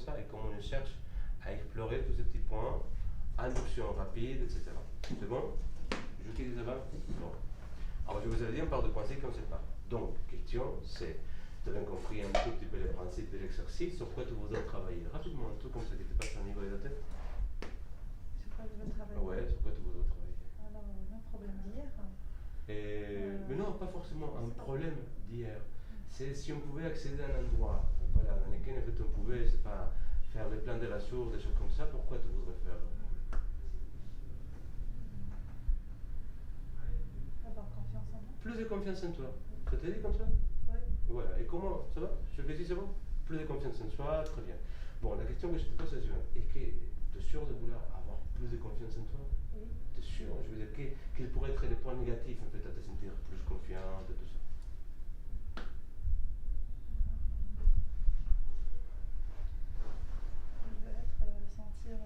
ça, et comment on cherche à explorer tous ces petits points, induction rapide, etc. C'est bon? Je quitte ça va? Bon. Alors je vous avais dit, on parle de principe qu'on ne sait pas. Donc, question, c'est, tu as bien compris un tout petit peu les principes de l'exercice, sur quoi tu voudrais travailler? Rapidement, un truc comme ça qui te passe au niveau de la tête. Sur quoi je veux travailler? Ouais, sur quoi tu voudrais travailler? Alors, un problème d'hier. Mais non, pas forcément un problème d'hier. C'est si on pouvait accéder à un endroit, voilà, dans lequel en fait, on pouvait, je sais pas, faire les plans de la source, des choses comme ça, pourquoi tu voudrais faire? Avoir confiance en moi. Plus de confiance en toi. Ça te dit comme ça? Oui. Voilà. Et comment? Ça va? Je le dis, c'est bon? Plus de confiance en soi, très bien. Bon, la question que je te pose, c'est la suivante. Est-ce que tu es sûr de vouloir avoir plus de confiance en toi? Oui. Tu es sûr? Je veux dire, quels pourraient être les points négatifs en fait à te sentir plus confiante et tout ça? Je veux être, sentir,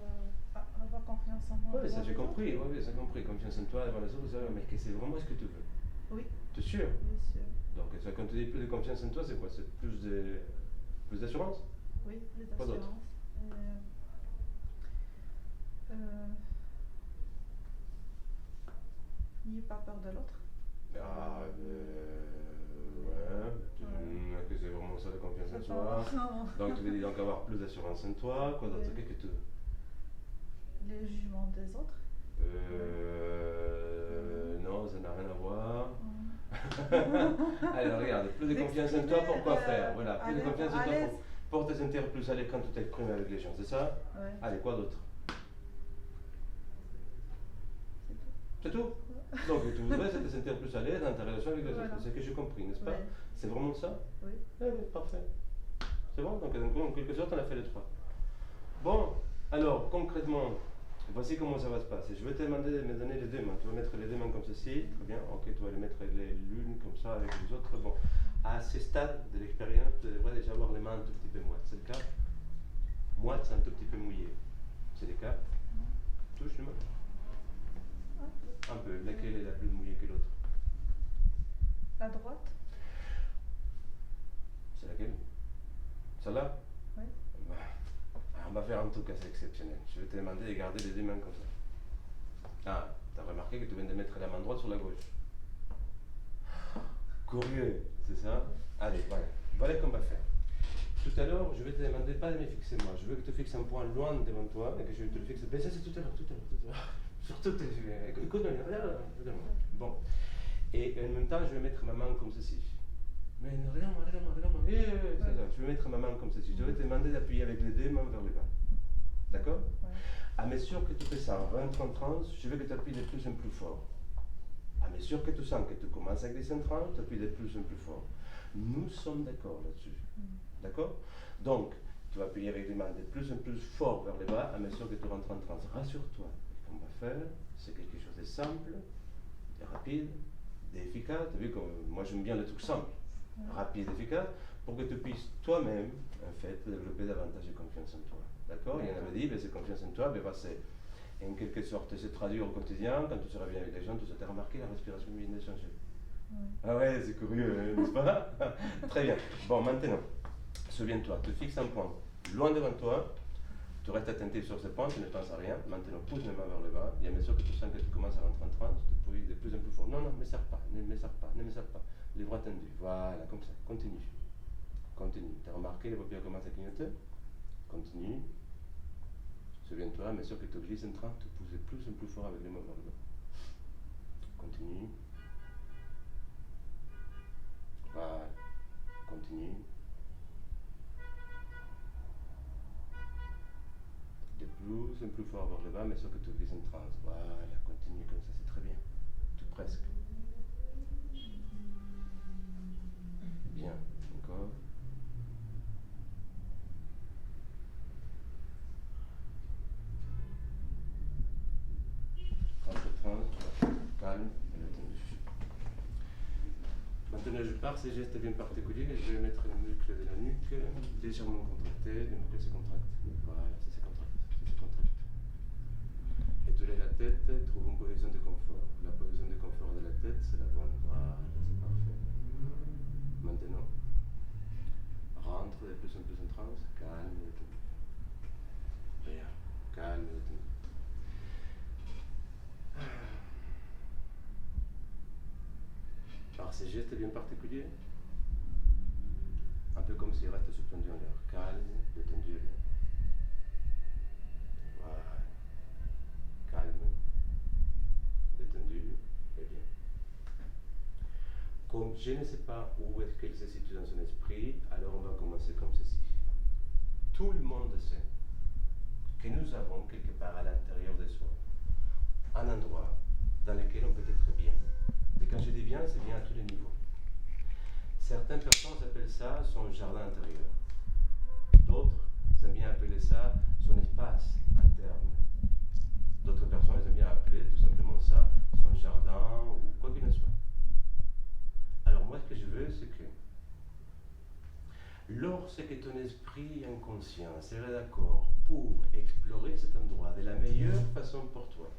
avoir confiance en moi. Oui, ça j'ai compris, oui, ça j'ai compris. Confiance en toi, devant les autres, ça, mais que c'est vraiment ce que tu veux. Oui. Tu es sûr? Oui, sûr. Donc, ça, quand tu dis plus de confiance en toi, c'est quoi? C'est plus d'assurance? Oui, plus Quoi d'autre? d'assurance. N'ayez pas peur de l'autre. Ah, ouais, que c'est vraiment ça la confiance en soi. Donc tu veux dire donc avoir plus d'assurance en toi, quoi d'autre? Oui. Qu'est-ce que tu... Les jugements des autres. Non, ça n'a rien à voir. Alors regarde, plus de confiance en toi pour quoi faire? Voilà, plus de confiance en toi pour te sentir plus à l'aise quand tu t'exprimes avec les gens, c'est ça? Ouais. Allez, quoi d'autre? C'est tout. C'est tout? Donc tu voudrais te sentir plus à l'aise dans ta relation avec les autres, Voilà. c'est ce que j'ai compris, n'est-ce pas? Ouais. C'est vraiment ça? Oui. Oui, parfait. C'est bon? Donc en quelque sorte, on a fait les trois. Bon, alors concrètement, voici comment ça va se passer. Je vais te demander de me donner les deux mains. Tu vas mettre les deux mains comme ceci. Très bien. Ok, tu vas les mettre l'une comme ça avec les autres. Bon, à ce stade de l'expérience, tu devrais déjà avoir les mains un tout petit peu moites. C'est le cas? Moites, c'est un tout petit peu mouillé. C'est le cas? Touche les mains. Un peu. Laquelle est la plus mouillée que l'autre? La droite. C'est laquelle? Celle-là? Oui. Bah, on va faire un truc assez exceptionnel. Je vais te demander de garder les deux mains comme ça. Ah, tu as remarqué que tu viens de mettre la main droite sur la gauche. Curieux, c'est ça? Allez, voilà. Voilà qu'on va faire. Tout à l'heure, je vais te demander pas de me fixer moi. Je veux que tu fixes un point loin devant toi et que je te le fixe. Mais ça, c'est tout à l'heure. Surtout, écoute-moi, regarde-moi. Bon. Et en même temps, je vais mettre ma main comme ceci. Mais regarde-moi. Je vais mettre ma main comme ceci. Je vais te demander d'appuyer avec les deux mains vers le bas. D'accord? Ouais. À mesure que tu fais ça en rentrant en transe, je veux que tu appuies de plus en plus fort. À mesure que tu sens que tu commences à glisser en transe, tu appuies de plus en plus fort. Nous sommes d'accord là-dessus. D'accord? Donc, tu vas appuyer avec les mains de plus en plus fort vers le bas à mesure que tu rentres en transe. Rassure-toi. Ce qu'on va faire, c'est quelque chose de simple, de rapide, d'efficace. Tu as vu que moi j'aime bien les trucs simples, rapides, efficaces, pour que tu puisses toi-même, en fait, développer davantage de confiance en toi. D'accord? Il y en avait dit, cette confiance en toi, c'est en quelque sorte se traduire au quotidien. Quand tu seras bien avec les gens, tu as remarqué la respiration vient de changer. Ah ouais, c'est curieux, n'est-ce pas? Très bien. Bon, maintenant, souviens-toi, tu fixes un point loin devant toi, tu restes attentif sur ce point, tu ne penses à rien. Maintenant, pousse les mains vers le bas, et à mesure que tu sens que tu commences à rentrer en transe, tu pouilles de plus en plus fort. Non, ne me serre pas, ne me serre pas. Les bras tendus, voilà, comme ça, continue. Tu as remarqué, les paupières commencent à clignoter? Continue. Souviens-toi, à mesure que tu glisses en transe, tu pousses de plus en plus fort avec les mains vers le bas. Continue. Voilà, continue. De plus en plus fort vers le bas, mais sûr que tu glisses en transe. Voilà, continue comme ça, c'est très bien. Tout presque. Bien, encore. Rentre transe, calme et détendu. Maintenant, je pars ces gestes bien particuliers et je vais mettre les muscles de la nuque légèrement contractés, les muscles se contractent. Voilà, ça se contracte. Et tu lèves la tête, trouve une position de confort. La position de confort de la tête, c'est la bonne. Voilà, c'est parfait. Maintenant, rentre de plus en plus en transe, calme et détendu. Bien. Calme, détendu. Alors, ces gestes bien particuliers, un peu comme s'il reste suspendu en l'air. Calme, détendu. Voilà. Calme, détendu et bien. Comme je ne sais pas où est-ce qu'il se situe dans son esprit, alors on va commencer comme ceci. Tout le monde sait que nous avons quelque part à l'intérieur de soi un endroit dans lequel on peut être bien. Et quand je dis bien, c'est bien à tous les niveaux. Certaines personnes appellent ça son jardin intérieur. D'autres aiment bien appeler ça son espace interne. D'autres personnes aiment bien appeler tout simplement ça son jardin ou quoi qu'il en soit. Alors moi, ce que je veux, c'est que lorsque ton esprit inconscient serait d'accord pour explorer cet endroit de la meilleure façon pour toi,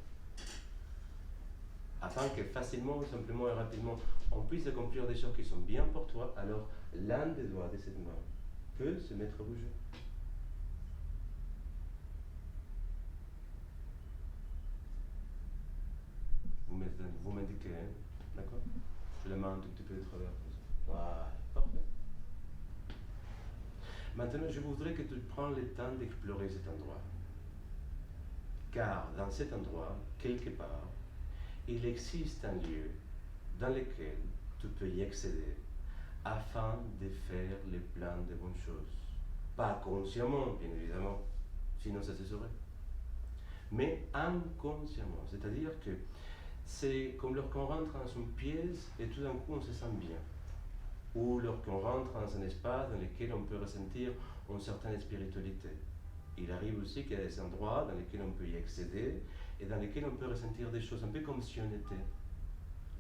afin que facilement, simplement et rapidement, on puisse accomplir des choses qui sont bien pour toi, alors l'un des doigts de cette main peut se mettre à bouger. Vous m'indiquez, hein? D'accord? Je la main un tout petit peu de travers. Voilà, parfait. Maintenant, je voudrais que tu prennes le temps d'explorer cet endroit. Car dans cet endroit, quelque part, il existe un lieu dans lequel tu peux y accéder afin de faire le plein de bonnes choses. Pas consciemment, bien évidemment, sinon ça se saurait. Mais inconsciemment, c'est-à-dire que c'est comme lorsqu'on rentre dans une pièce et tout d'un coup on se sent bien. Ou lorsqu'on rentre dans un espace dans lequel on peut ressentir une certaine spiritualité. Il arrive aussi qu'il y a des endroits dans lesquels on peut y accéder et dans lesquels on peut ressentir des choses un peu comme si on était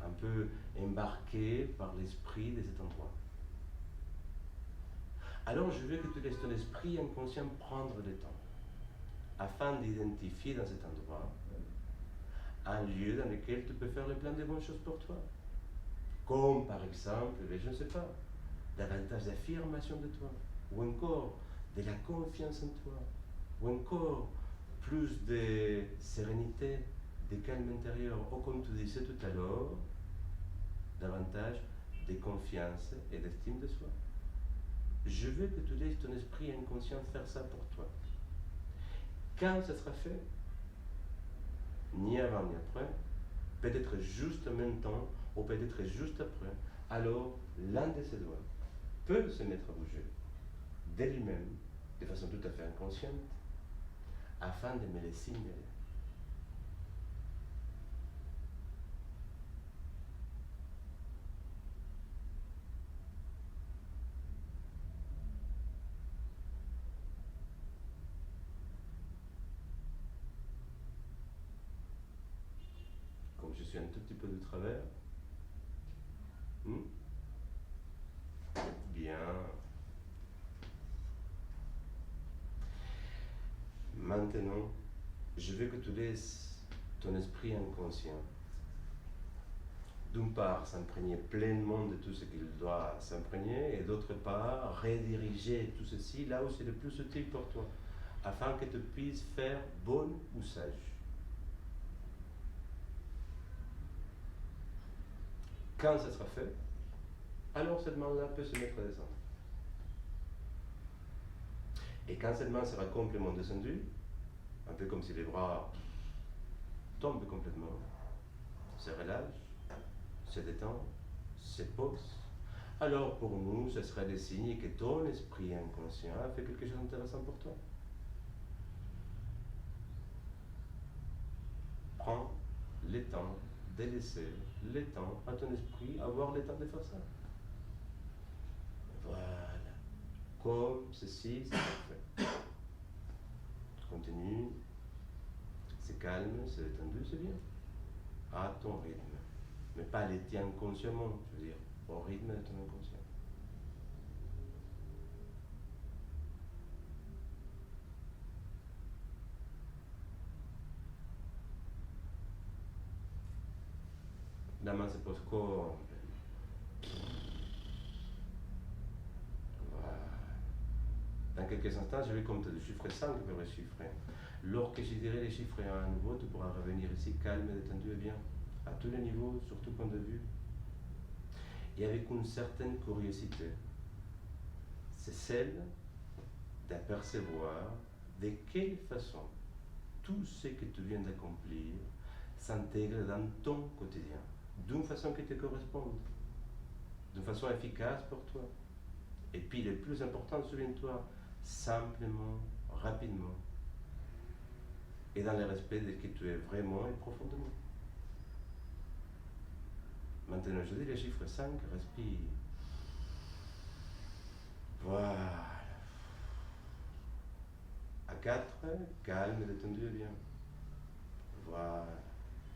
un peu embarqué par l'esprit de cet endroit. Alors je veux que tu laisses ton esprit inconscient prendre le temps afin d'identifier dans cet endroit un lieu dans lequel tu peux faire le plein de bonnes choses pour toi. Comme par exemple, je ne sais pas, davantage d'affirmation de toi, ou encore de la confiance en toi, ou encore plus de sérénité, de calme intérieur, ou comme tu disais tout à l'heure, davantage de confiance et d'estime de soi. Je veux que tu laisses ton esprit inconscient faire ça pour toi. Quand ça sera fait, ni avant ni après, peut-être juste en même temps, ou peut-être juste après, alors l'un de ses doigts peut se mettre à bouger de lui-même, de façon tout à fait inconsciente, afin de me les signaler. Comme je suis un tout petit peu de travers, bien. Maintenant, je veux que tu laisses ton esprit inconscient, d'une part, s'imprégner pleinement de tout ce qu'il doit s'imprégner, et d'autre part, rediriger tout ceci là où c'est le plus utile pour toi, afin que tu puisses faire bonne ou sage. Quand ça sera fait, alors cette main-là peut se mettre à descendre. Et quand cette main sera complètement descendue, un peu comme si les bras tombent complètement, se relâchent, se détendent, se posent, alors pour nous, ce serait des signes que ton esprit inconscient a fait quelque chose d'intéressant pour toi. Prends le temps de laisser le temps à ton esprit avoir le temps de faire ça. Voilà. Comme ceci, c'est parfait. Continue. C'est calme, c'est détendu, c'est bien. À ton rythme. Mais pas les tiens consciemment, je veux dire, au rythme de ton inconscient. La main se pose complètement. Voilà. Dans dans quelques instants, je vais compter de chiffre 5 vers le chiffre 1. Lorsque je dirai les chiffres 1 à nouveau, tu pourras revenir ici calme, détendu et bien, à tous les niveaux, sur tout point de vue, et avec une certaine curiosité. C'est celle d'apercevoir de quelle façon tout ce que tu viens d'accomplir s'intègre dans ton quotidien, d'une façon qui te corresponde, d'une façon efficace pour toi. Et puis le plus important, souviens-toi, simplement, rapidement, et dans le respect de ce que tu es vraiment et profondément. Maintenant, je dis le chiffre 5, respire. Voilà. À 4, calme, détendu et bien. Voilà.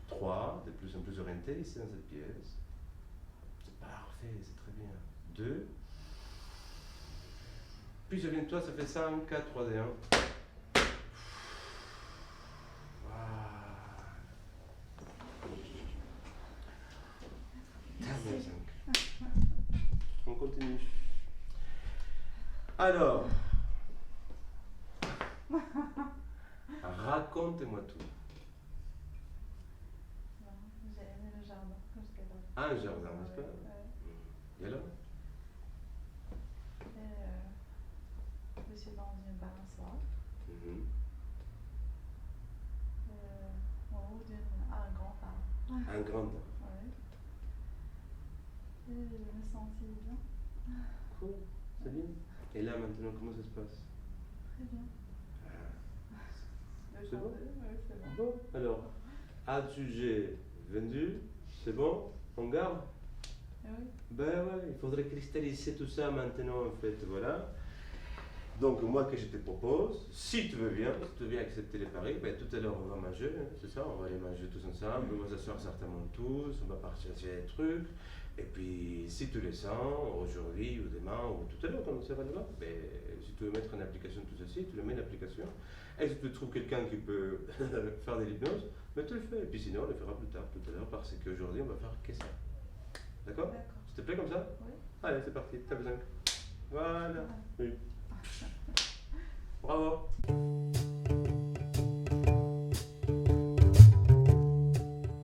3, de plus en plus orienté ici dans cette pièce. C'est parfait, c'est très bien. 2. Puis souviens-toi, ça fait 5, 4, 3 et 1. Voilà. Terminé 5. On continue. Alors, raconte-moi tout. Non, j'ai aimé le jardin jusqu'à là. Ah, un jardin, n'est-ce pas? Ouais. Et alors? Et je suis dans une balançoire. Mhm. En haut d'un grand arbre. Un grand arbre. Ouais. Et je me sentis bien. Cool, c'est bien. Et là maintenant, comment ça se passe? Très bien. Le C'est bon? Ouais, c'est bon. Bon, alors, à sujet vendu, c'est bon? On garde? Et oui. Ben ouais, il faudrait cristalliser tout ça maintenant en fait, voilà. Donc moi que je te propose, si tu veux bien accepter les paris, ben tout à l'heure on va manger, hein, c'est ça, on va aller manger tous ensemble, on va s'asseoir certainement tous, on va partager des trucs, et puis si tu les sens, aujourd'hui ou demain ou tout à l'heure quand on sera là, ben, si tu veux mettre en application tout ceci, tu le mets en application, et si tu trouves quelqu'un qui peut faire de l'hypnose, ben tu le fais, et puis sinon on le fera plus tard, tout à l'heure, parce qu'aujourd'hui on va faire que ça. D'accord? D'accord. S'il te plaît comme ça? Oui. Allez, c'est parti, t'as besoin. Voilà. Ouais. Oui. Bravo.